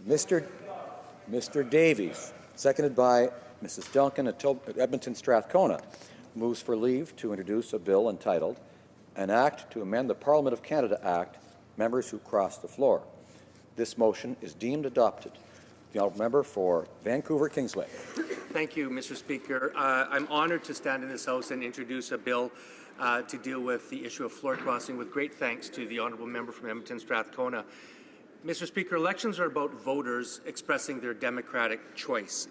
Mr. Davies, seconded by Mrs. Duncan at Edmonton Strathcona, moves for leave to introduce a bill entitled An Act to Amend the Parliament of Canada Act, Members Who Cross the Floor. This motion is deemed adopted. The honourable member for Vancouver Kingsway. Thank you, Mr. Speaker. I'm honoured to stand in this House and introduce a bill to deal with the issue of floor crossing, with great thanks to the honourable member from Edmonton Strathcona. Mr. Speaker, elections are about voters expressing their democratic choice.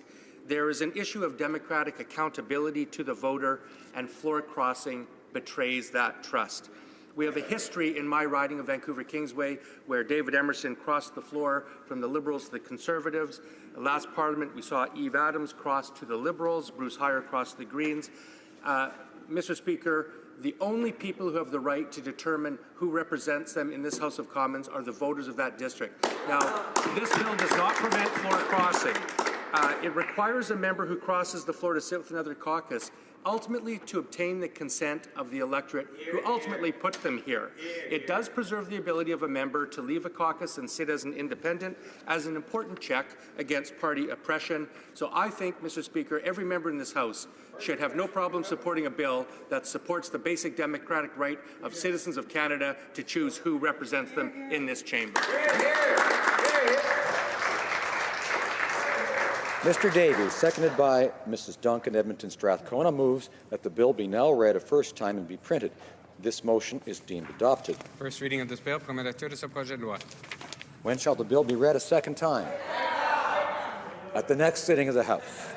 There is an issue of democratic accountability to the voter, and floor crossing betrays that trust. We have a history in my riding of Vancouver Kingsway where David Emerson crossed the floor from the Liberals to the Conservatives. Last Parliament, we saw Eve Adams cross to the Liberals, Bruce Heyer cross to the Greens. Mr. Speaker, the only people who have the right to determine who represents them in this House of Commons are the voters of that district. Now, this bill does not prevent floor crossing. It requires a member who crosses the floor to sit with another caucus, ultimately to obtain the consent of the electorate who ultimately put them here. It does preserve the ability of a member to leave a caucus and sit as an independent, as an important check against party oppression. So I think, Mr. Speaker, every member in this House should have no problem supporting a bill that supports the basic democratic right of citizens of Canada to choose who represents them in this chamber. Mr. Davies, seconded by Mrs. Duncan, Edmonton Strathcona, moves that the bill be now read a first time and be printed. This motion is deemed adopted. First reading of this bill, première lecture de ce projet de loi. When shall the bill be read a second time? At the next sitting of the House.